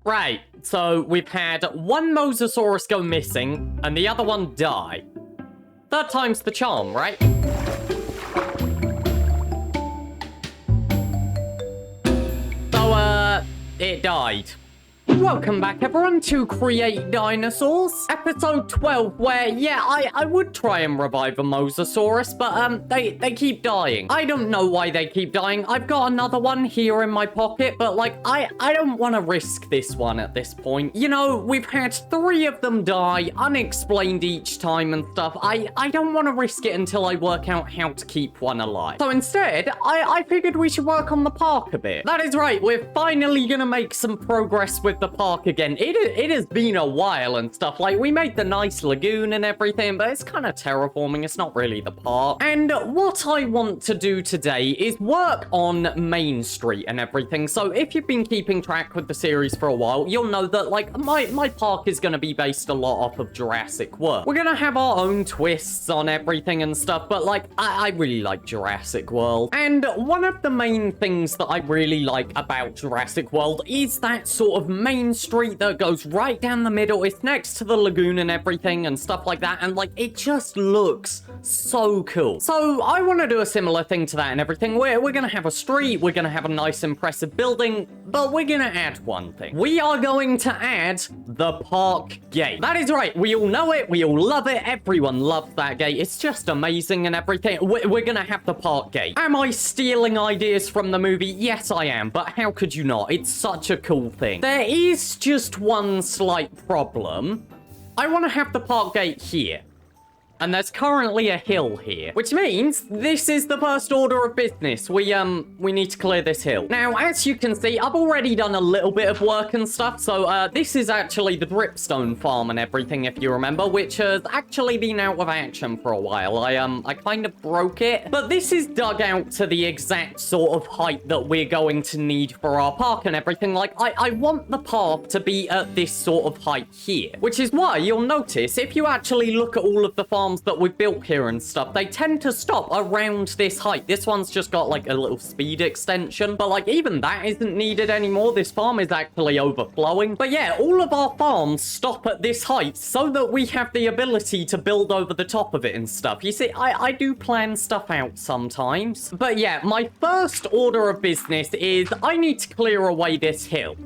Right, so we've had one mosasaurus go missing, and the other one die. Third time's the charm, right? So, it died. Welcome back, everyone, to Create Dinosaurs, episode 12, where, yeah, I would try and revive a mosasaurus, but, they keep dying. I don't know why they keep dying. I've got another one here in my pocket, but, like, I don't want to risk this one at this point. You know, we've had 3 of them die, unexplained each time and stuff. I don't want to risk it until I work out how to keep one alive. So instead, I figured we should work on the park a bit. That is right, we're finally gonna make some progress with the park again. It has been a while and stuff. Like, we made the nice lagoon and everything, but it's kind of terraforming. It's not really the park. And what I want to do today is work on Mainstreet and everything. So if you've been keeping track with the series for a while, you'll know that, like, my park is going to be based a lot off of Jurassic World. We're going to have our own twists on everything and stuff, but, like, I really like Jurassic World. And one of the main things that I really like about Jurassic World is that sort of main street that goes right down the middle. It's next to the lagoon and everything and stuff like that, and like it just looks so cool. So I want to do a similar thing to that and everything. We're gonna have a street, we're gonna have a nice impressive building, but we're gonna add one thing. We are going to add the park gate. That is right, we all know it, we all love it, everyone loves that gate. It's just amazing and everything. We're gonna have the park gate. Am I stealing ideas from the movie? Yes, I am, but how could you not? It's such a cool thing. There is just one slight problem. I want to have the park gate here. And there's currently a hill here, which means this is the first order of business. We need to clear this hill. Now, as you can see, I've already done a little bit of work and stuff. So, this is actually the dripstone farm and everything, if you remember, which has actually been out of action for a while. I kind of broke it, but this is dug out to the exact sort of height that we're going to need for our park and everything. Like, I want the path to be at this sort of height here, which is why you'll notice if you actually look at all of the farms that we've built here and stuff, they tend to stop around this height. This one's just got like a little speed extension, but like even that isn't needed anymore. This farm is actually overflowing. But yeah, all of our farms stop at this height so that we have the ability to build over the top of it and stuff. You see, I do plan stuff out sometimes. But yeah, my first order of business is I need to clear away this hill.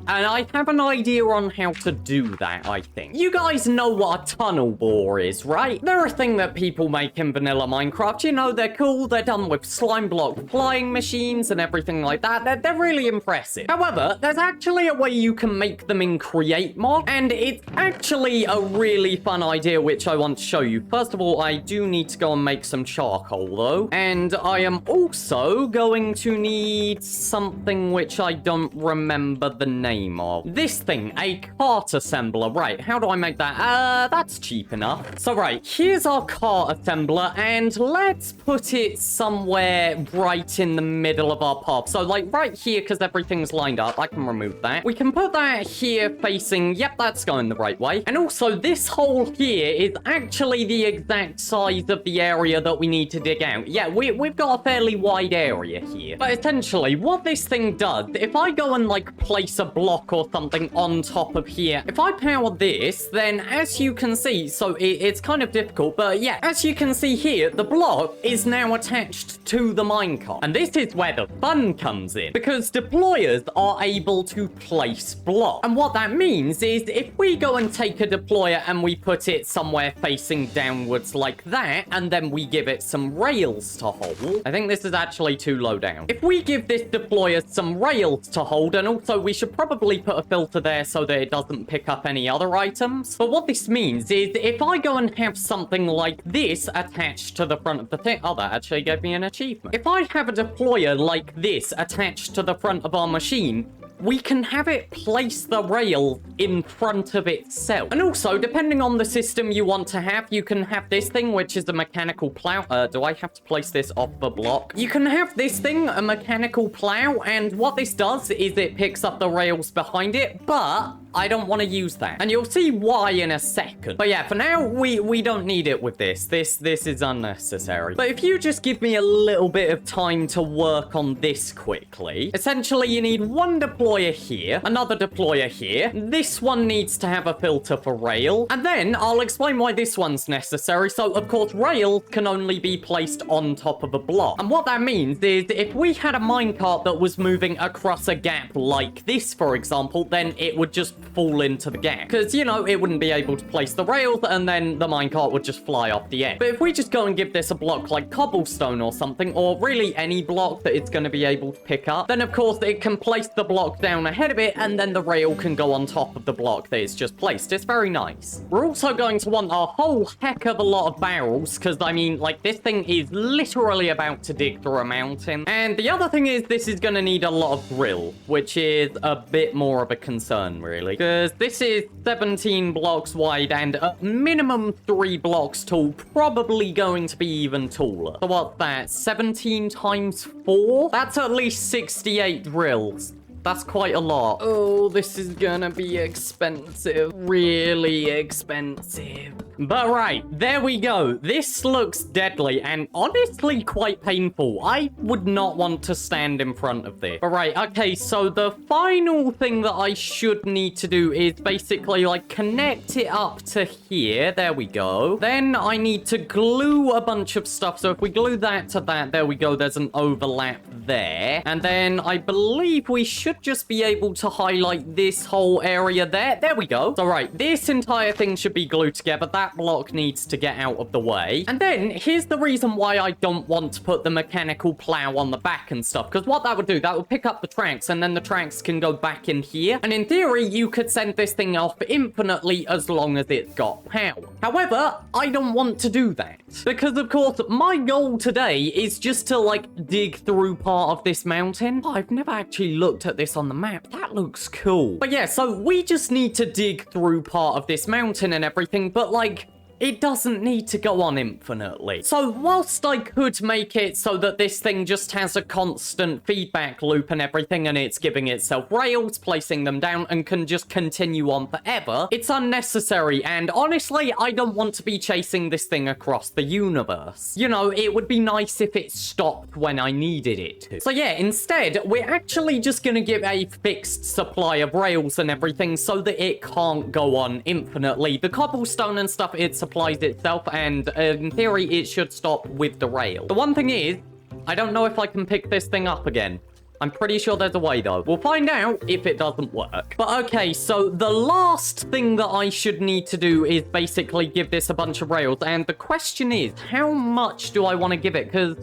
And I have an idea on how to do that, I think. You guys know what a tunnel bore is, right? They're a thing that people make in vanilla Minecraft. You know, they're cool. They're done with slime block flying machines and everything like that. They're really impressive. However, there's actually a way you can make them in Create mod. And it's actually a really fun idea, which I want to show you. First of all, I do need to go and make some charcoal, though. And I am also going to need something which I don't remember the name of. This thing, a cart assembler. Right, how do I make that? That's cheap enough. So right, here's our cart assembler, and let's put it somewhere right in the middle of our path. So like right here, because everything's lined up, I can remove that. We can put that here facing, yep, that's going the right way. And also this hole here is actually the exact size of the area that we need to dig out. Yeah, we've got a fairly wide area here. But essentially, what this thing does, if I go and like place a block or something on top of here, if I power this, then as you can see, so it's kind of difficult, but yeah, as you can see here, the block is now attached to the minecart. And this is where the fun comes in, because deployers are able to place blocks. And what that means is if we go and take a deployer and we put it somewhere facing downwards like that, and then we give it some rails to hold, I think this is actually too low down. If we give this deployer some rails to hold, and also we should probably put a filter there so that it doesn't pick up any other items. But what this means is if I go and have something like this attached to the front of the thing, oh, that actually gave me an achievement. If I have a deployer like this attached to the front of our machine, we can have it place the rail in front of itself. And also, depending on the system you want to have, you can have this thing, which is a mechanical plow. Do I have to place this off the block? You can have this thing, a mechanical plow, and what this does is it picks up the rails behind it, but I don't want to use that. And you'll see why in a second. But yeah, for now, we don't need it with this. This is unnecessary. But if you just give me a little bit of time to work on this quickly, essentially you need one deployer deployer here, another deployer here. This one needs to have a filter for rail. And then I'll explain why this one's necessary. So, of course, rail can only be placed on top of a block. And what that means is if we had a minecart that was moving across a gap like this, for example, then it would just fall into the gap. Because, you know, it wouldn't be able to place the rails and then the minecart would just fly off the edge. But if we just go and give this a block like cobblestone or something, or really any block that it's going to be able to pick up, then of course it can place the block down ahead of it and then the rail can go on top of the block that it's just placed. It's very nice. We're also going to want a whole heck of a lot of barrels because, I mean, like, this thing is literally about to dig through a mountain. And the other thing is this is going to need a lot of drill, which is a bit more of a concern, really. Because this is 17 blocks wide and a minimum 3 blocks tall, probably going to be even taller. So what's that? 17 times 4? That's at least 68 drills. That's quite a lot. Oh, this is gonna be expensive. Really expensive. But right, there we go. This looks deadly and honestly quite painful. I would not want to stand in front of this. But right, okay, so the final thing that I should need to do is basically like connect it up to here. There we go. Then I need to glue a bunch of stuff. So if we glue that to that, there we go. There's an overlap there. And then I believe we should just be able to highlight this whole area there. There we go. So right, this entire thing should be glued together. That block needs to get out of the way. And then here's the reason why I don't want to put the mechanical plow on the back and stuff. Because what that would do, that would pick up the tracks and then the tracks can go back in here. And in theory, you could send this thing off infinitely as long as it's got power. However, I don't want to do that. Because of course, my goal today is just to like dig through part of this mountain. Oh, I've never actually looked at this on the map. That looks cool. But yeah, so we just need to dig through part of this mountain and everything, but like, it doesn't need to go on infinitely. So whilst I could make it so that this thing just has a constant feedback loop and everything and it's giving itself rails, placing them down and can just continue on forever, it's unnecessary. And honestly, I don't want to be chasing this thing across the universe. You know, it would be nice if it stopped when I needed it to. So yeah, instead, we're actually just going to give a fixed supply of rails and everything so that it can't go on infinitely. The cobblestone and stuff, it's supplies itself, and in theory, it should stop with the rail. The one thing is, I don't know if I can pick this thing up again. I'm pretty sure there's a way, though. We'll find out if it doesn't work. But okay, so the last thing that I should need to do is basically give this a bunch of rails, and the question is, how much do I want to give it? Because,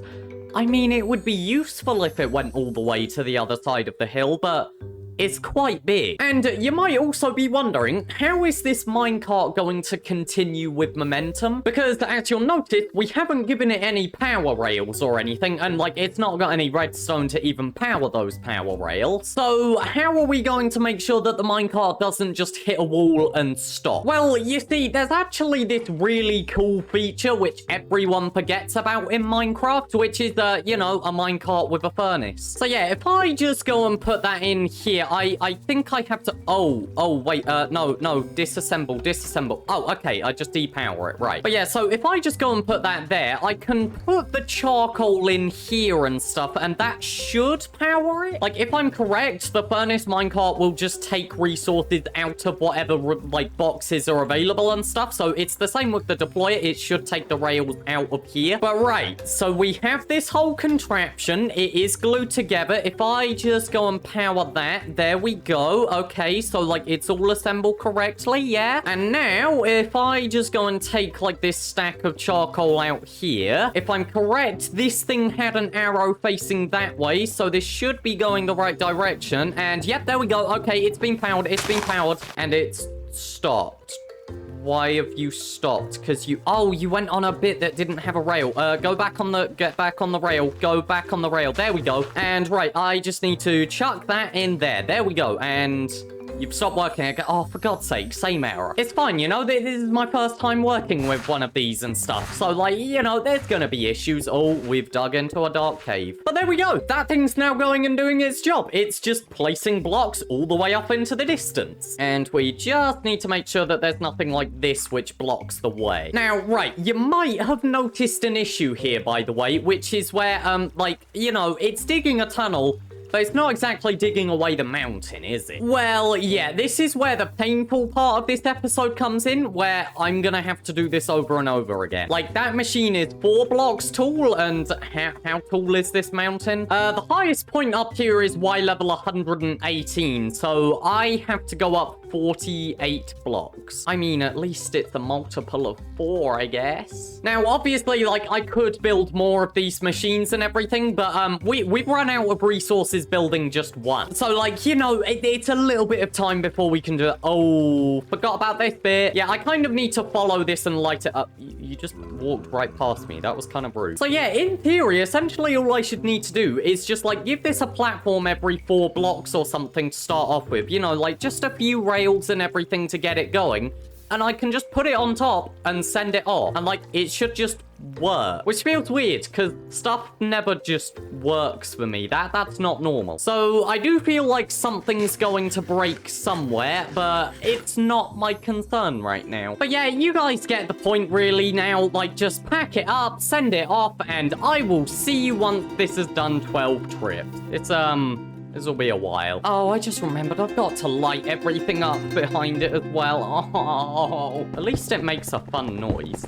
I mean, it would be useful if it went all the way to the other side of the hill, but it's quite big. And you might also be wondering, how is this minecart going to continue with momentum? Because as you'll notice, we haven't given it any power rails or anything, and like, it's not got any redstone to even power those power rails. So how are we going to make sure that the minecart doesn't just hit a wall and stop? Well, you see, there's actually this really cool feature which everyone forgets about in Minecraft, which is, you know, a minecart with a furnace. So yeah, if I just go and put that in here, I think I have to... Oh, wait, no, disassemble. Oh, okay, I just depower it, right. But yeah, so if I just go and put that there, I can put the charcoal in here and stuff, and that should power it. Like, if I'm correct, the furnace minecart will just take resources out of whatever, like, boxes are available and stuff. So it's the same with the deployer. It should take the rails out of here. But right, so we have this whole contraption. It is glued together. If I just go and power that, there we go. Okay, so like it's all assembled correctly, yeah. And now if I just go and take like this stack of charcoal out here, if I'm correct, this thing had an arrow facing that way, so this should be going the right direction. And yep, there we go. Okay, it's been powered, and it's stopped. Why have you stopped? Because you went on a bit that didn't have a rail. Get back on the rail. Go back on the rail. There we go. And right, I just need to chuck that in there. There we go. And you've stopped working again. Oh, for God's sake, same error. It's fine, you know, this is my first time working with one of these and stuff. So, like, you know, there's gonna be issues. Oh, we've dug into a dark cave. But there we go. That thing's now going and doing its job. It's just placing blocks all the way up into the distance. And we just need to make sure that there's nothing like this which blocks the way. Now, right, you might have noticed an issue here, by the way, which is where, like, you know, it's digging a tunnel, But it's not exactly digging away the mountain, is it? Well, yeah, this is where the painful part of this episode comes in, where I'm gonna have to do this over and over again. Like, that machine is 4 blocks tall, and how tall is this mountain? The highest point up here is Y level 118, so I have to go up 48 blocks. I mean, at least it's a multiple of 4, I guess. Now, obviously, like, I could build more of these machines and everything, but we've run out of resources building just one. So, like, you know, it's a little bit of time before we can do it. Oh, forgot about this bit. Yeah, I kind of need to follow this and light it up. You just walked right past me. That was kind of rude. So, yeah, in theory, essentially all I should need to do is just, like, give this a platform every 4 blocks or something to start off with. You know, like, just a few rails and everything to get it going. And I can just put it on top and send it off. And, like, it should just work. Which feels weird, because stuff never just works for me. That's not normal. So, I do feel like something's going to break somewhere, but it's not my concern right now. But yeah, you guys get the point really now. Like, just pack it up, send it off, and I will see you once this has done 12 trips. This will be a while. Oh, I just remembered I've got to light everything up behind it as well. Oh, at least it makes a fun noise.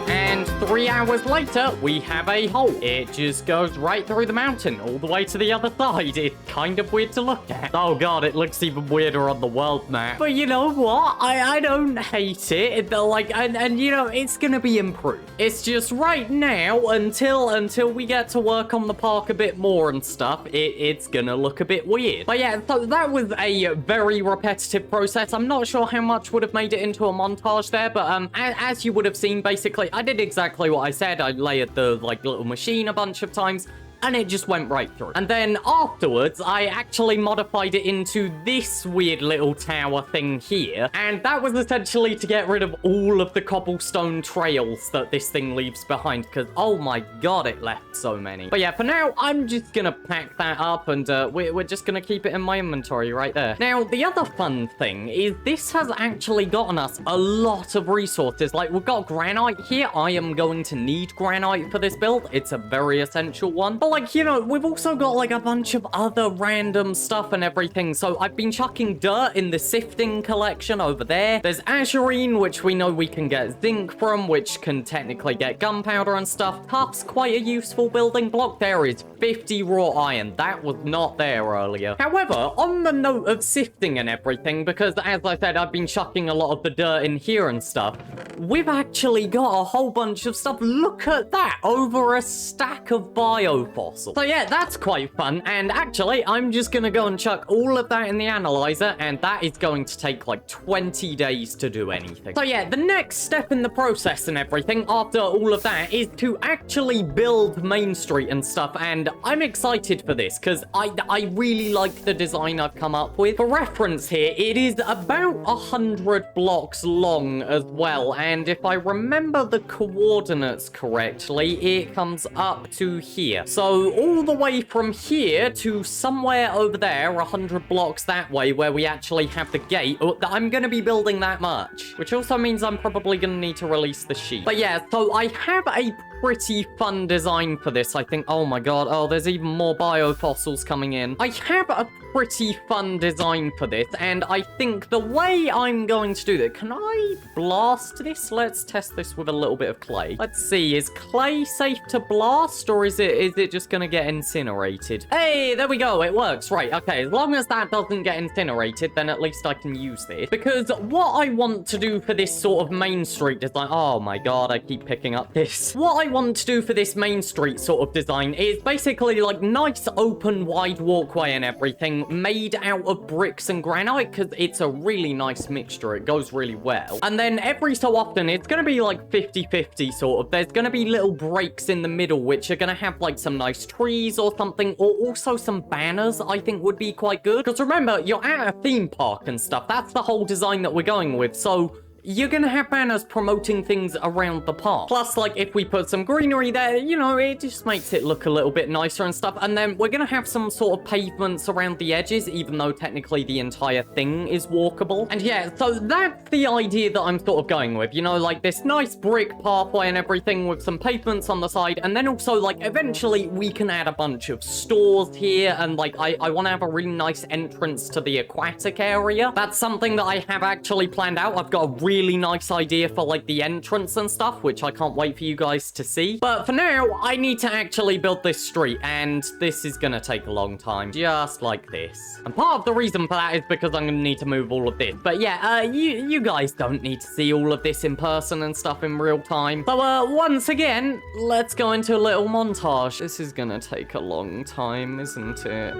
And 3 hours later, we have a hole. It just goes right through the mountain, all the way to the other side. It's kind of weird to look at. Oh god, it looks even weirder on the world map. But you know what? I don't hate it. And you know, it's gonna be improved. It's just right now, until we get to work on the park a bit more and stuff, it's gonna look a bit weird. But yeah, so that was a very repetitive process. I'm not sure how much would have made it into a montage there, but as you would have seen, basically, I did exactly what I said. I layered the, like, little machine a bunch of times, and it just went right through. And then afterwards, I actually modified it into this weird little tower thing here. And that was essentially to get rid of all of the cobblestone trails that this thing leaves behind, because, oh my god, it left so many. But yeah, for now, I'm just gonna pack that up, and we're just gonna keep it in my inventory right there. Now, the other fun thing is this has actually gotten us a lot of resources. Like, we've got granite here. I am going to need granite for this build. It's a very essential one. But like, you know, we've also got like a bunch of other random stuff and everything. So I've been chucking dirt in the sifting collection over there. There's azurine, which we know we can get zinc from, which can technically get gunpowder and stuff. Tuff's quite a useful building block. There is 50 raw iron. That was not there earlier. However, on the note of sifting and everything, because as I said, I've been chucking a lot of the dirt in here and stuff, we've actually got a whole bunch of stuff. Look at that, over a stack of biofossils. So yeah, that's quite fun. And actually, I'm just gonna go and chuck all of that in the analyzer, and that is going to take like 20 days to do anything. So yeah, the next step in the process and everything after all of that is to actually build Mainstreet and stuff, and I'm excited for this because I really like the design I've come up with. For reference here, it is about 100 blocks long as well, and if I remember the coordinates correctly, it comes up to here. So all the way from here to somewhere over there, 100 blocks that way, where we actually have the gate. I'm going to be building that much, which also means I'm probably going to need to release the sheep. But yeah, so I have a pretty fun design for this, I think. Oh my god, oh, there's even more biofossils coming in. I have a pretty fun design for this, and I think the way I'm going to do that, can I blast this? Let's test this with a little bit of clay. Let's see, is clay safe to blast, or is it just gonna get incinerated? Hey, there we go, it works. Right, okay, as long as that doesn't get incinerated, then at least I can use this. Because what I want to do for this sort of Mainstreet design, oh my god, I keep picking up this. What I want to do for this Mainstreet sort of design is basically like nice open wide walkway and everything made out of bricks and granite, because it's a really nice mixture. It goes really well. And then every so often, it's going to be like 50-50 sort of. There's going to be little breaks in the middle, which are going to have like some nice trees or something, or also some banners I think would be quite good. Because remember, you're at a theme park and stuff. That's the whole design that we're going with. So you're gonna have banners promoting things around the park. Plus, like, if we put some greenery there, you know, it just makes it look a little bit nicer and stuff. And then we're gonna have some sort of pavements around the edges, even though technically the entire thing is walkable. And yeah, so that's the idea that I'm sort of going with, you know, like this nice brick pathway and everything with some pavements on the side. And then also, like, eventually we can add a bunch of stores here. And like, I want to have a really nice entrance to the aquatic area. That's something that I have actually planned out. I've got a really nice idea for like the entrance and stuff, which I can't wait for you guys to see. But for now, I need to actually build this street, and this is gonna take a long time, just like this. And part of the reason for that is because I'm gonna need to move all of this. But yeah, you guys don't need to see all of this in person and stuff in real time. So once again, let's go into a little montage. This is gonna take a long time, isn't it?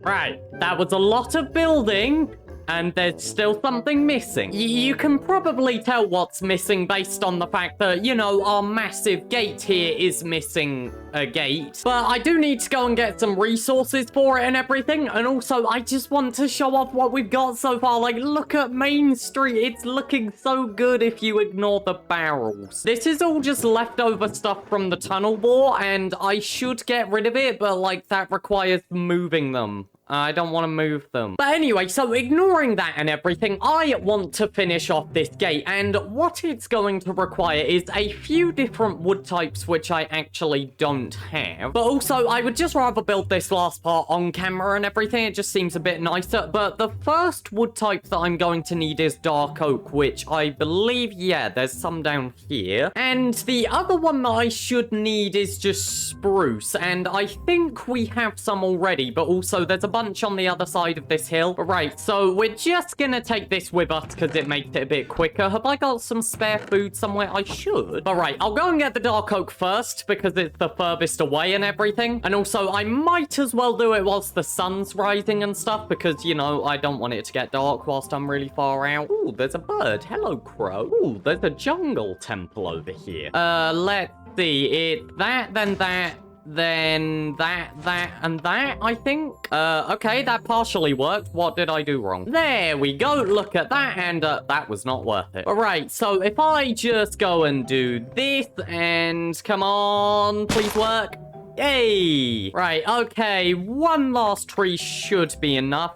Right, that was a lot of building, and there's still something missing. You can probably tell what's missing based on the fact that, you know, our massive gate here is missing a gate. But I do need to go and get some resources for it and everything. And also, I just want to show off what we've got so far. Like, look at Mainstreet. It's looking so good if you ignore the barrels. This is all just leftover stuff from the tunnel bore, and I should get rid of it, but, like, that requires moving them. I don't want to move them. But anyway, so ignoring that and everything, I want to finish off this gate. And what it's going to require is a few different wood types, which I actually don't have. But also, I would just rather build this last part on camera and everything. It just seems a bit nicer. But the first wood type that I'm going to need is dark oak, which I believe, yeah, there's some down here. And the other one that I should need is just spruce. And I think we have some already, but also there's a bunch on the other side of this hill. Right, so we're just gonna take this with us because it makes it a bit quicker. Have I got some spare food somewhere? I should. All right, I'll go and get the dark oak first because it's the furthest away and everything. And also, I might as well do it whilst the sun's rising and stuff because, you know, I don't want it to get dark whilst I'm really far out. Ooh, there's a bird. Hello, crow. Ooh, there's a jungle temple over here. Let's see. It's that, then that. Then that, and that, I think. Okay, that partially worked. What did I do wrong? There we go. Look at that, and that was not worth it. All right, so if I just go and do this, and come on, please work. Yay! Right, okay, one last tree should be enough.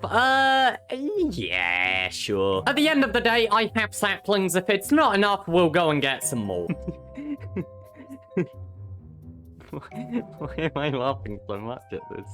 Yeah, sure. At the end of the day, I have saplings. If it's not enough, we'll go and get some more. Why am I laughing so much at this?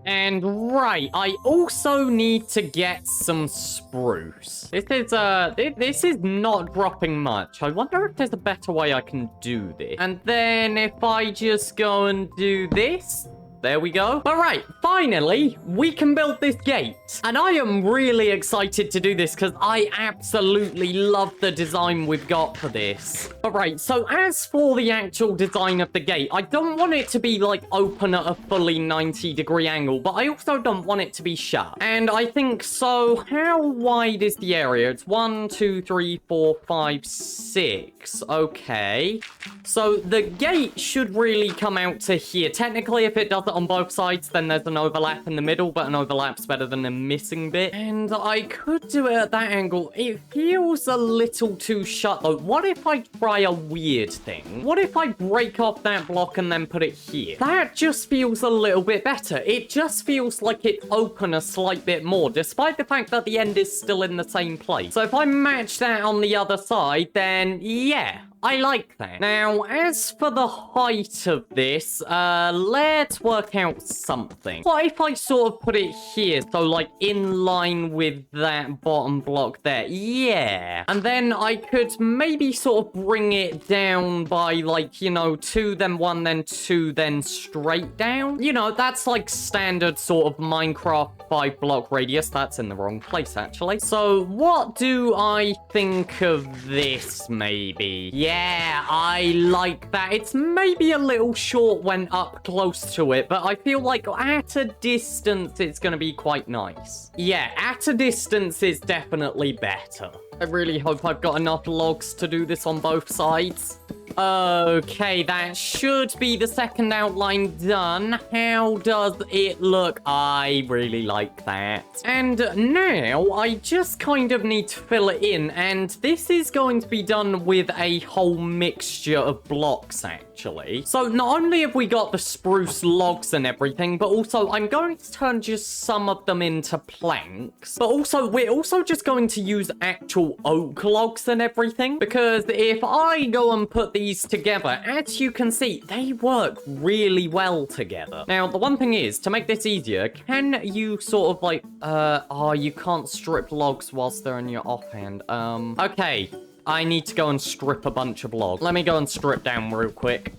And right, I also need to get some spruce. This is not dropping much. I wonder if there's a better way I can do this. And then if I just go and do this, there we go. All right, finally, we can build this gate. And I am really excited to do this because I absolutely love the design we've got for this. All right, so as for the actual design of the gate, I don't want it to be like open at a fully 90-degree angle, but I also don't want it to be shut. And I think, so how wide is the area? It's 1, 2, 3, 4, 5, 6. Okay. So the gate should really come out to here. Technically, if it does it on both sides, then there's an overlap in the middle, but an overlap's better than a missing bit. And I could do it at that angle. It feels a little too shut, though. What if I try a weird thing? What if I break off that block and then put it here? That just feels a little bit better. It just feels like it's open a slight bit more, despite the fact that the end is still in the same place. So if I match that on the other side, then yeah, I like that. Now, as for the height of this, let's work out something. What if I sort of put it here, so like in line with that bottom block there? Yeah. And then I could maybe sort of bring it down by like, you know, 2, then 1, then 2, then straight down. You know, that's like standard sort of Minecraft 5-block radius. That's in the wrong place, actually. So what do I think of this, maybe? Yeah, I like that. It's maybe a little short when up close to it, but I feel like at a distance, it's going to be quite nice. Yeah, at a distance is definitely better. I really hope I've got enough logs to do this on both sides. Okay, that should be the second outline done. How does it look? I really like that. And now I just kind of need to fill it in, and this is going to be done with a whole mixture of blocks, actually. So not only have we got the spruce logs and everything, but also I'm going to turn just some of them into planks. But also, we're also just going to use actual oak logs and everything, because if I go and put these together, as you can see, they work really well together. Now, the one thing is, to make this easier, can you sort of like, oh, you can't strip logs whilst they're in your offhand. Okay, I need to go and strip a bunch of logs. Let me go and strip down real quick.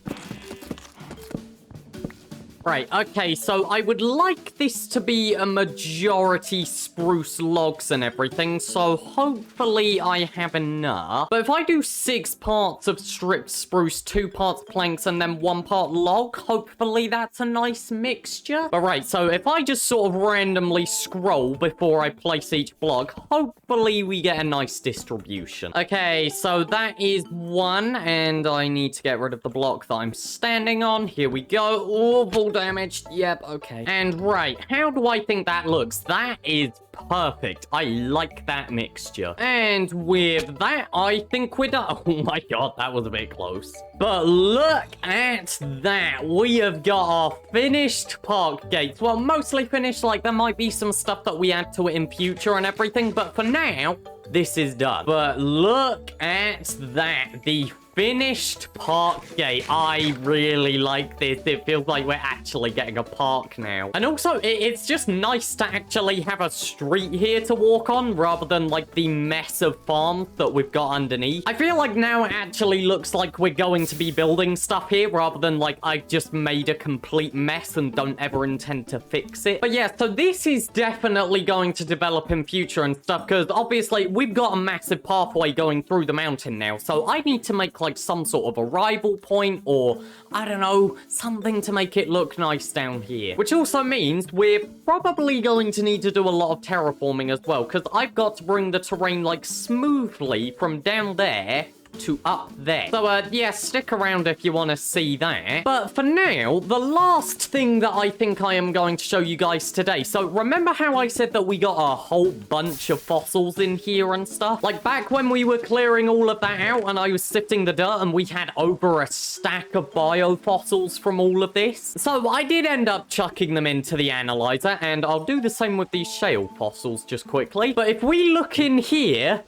Right, okay, so I would like this to be a majority spruce logs and everything, so hopefully I have enough. But if I do 6 parts of stripped spruce, 2 parts planks, and then 1 part log, hopefully that's a nice mixture. But right, so if I just sort of randomly scroll before I place each block, hopefully we get a nice distribution. Okay, so that is 1, and I need to get rid of the block that I'm standing on. Here we go. Oh, full damaged. Yep, okay. And right, how do I think that looks? That is perfect. I like that mixture. And with that, I think we're done. Oh my god, that was a bit close. But look at that. We have got our finished park gates. Well, mostly finished. Like, there might be some stuff that we add to it in future and everything. But for now, this is done. But look at that. The finished park gate. I really like this. It feels like we're actually getting a park now. And also, it's just nice to actually have a street here to walk on rather than like the mess of farms that we've got underneath. I feel like now it actually looks like we're going to be building stuff here rather than like I just made a complete mess and don't ever intend to fix it. But yeah, so this is definitely going to develop in future and stuff because obviously we've got a massive pathway going through the mountain now. So I need to make like some sort of arrival point or I don't know, something to make it look nice down here. Which also means we're probably going to need to do a lot of terraforming as well because I've got to bring the terrain like smoothly from down there to up there. So, yeah, stick around if you want to see that. But for now, the last thing that I think I am going to show you guys today. So, remember how I said that we got a whole bunch of fossils in here and stuff? Like, back when we were clearing all of that out and I was sifting the dirt and we had over a stack of biofossils from all of this. So, I did end up chucking them into the analyzer and I'll do the same with these shale fossils just quickly. But if we look in here,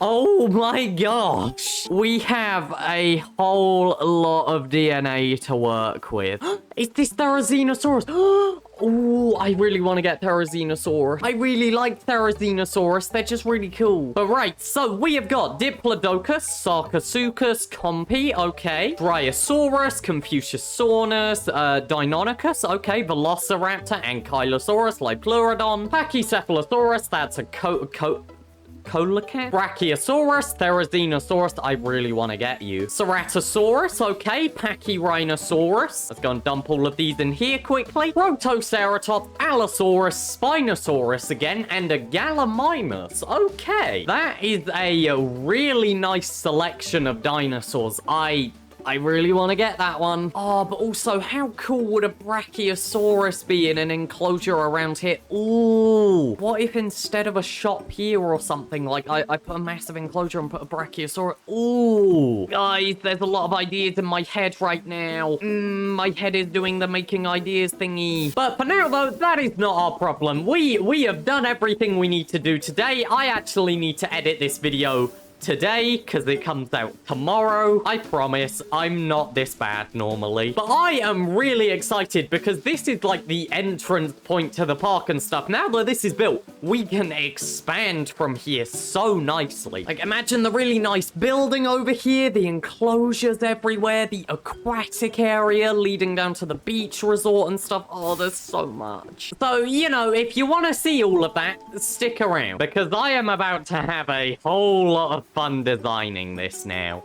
oh my gosh. We have a whole lot of DNA to work with. Is this Therizinosaurus? Oh, I really want to get Therizinosaur. I really like Therizinosaurus. They're just really cool. But right, so we have got Diplodocus, Sarcosuchus, Compy, okay. Dryosaurus, Confuciusornis, Deinonychus, okay. Velociraptor, Ankylosaurus, Liopleurodon, Pachycephalosaurus, that's a Coelacanth? Brachiosaurus, Therizinosaurus, I really want to get you. Ceratosaurus, okay. Pachyrhinosaurus. Let's go and dump all of these in here quickly. Protoceratops, Allosaurus, Spinosaurus again, and a Gallimimus. Okay. That is a really nice selection of dinosaurs. I really want to get that one. Oh, but also, how cool would a Brachiosaurus be in an enclosure around here? Ooh. What if instead of a shop here or something, like, I put a massive enclosure and put a Brachiosaurus? Ooh. Guys, there's a lot of ideas in my head right now. My head is doing the making ideas thingy. But for now, though, that is not our problem. We have done everything we need to do today. I actually need to edit this video today because it comes out tomorrow. I promise I'm not this bad normally. But I am really excited because this is like the entrance point to the park and stuff. Now that this is built, we can expand from here so nicely. Like, imagine the really nice building over here, the enclosures everywhere, the aquatic area leading down to the beach resort and stuff. Oh, there's so much. So, you know, if you want to see all of that, stick around because I am about to have a whole lot of fun designing this now.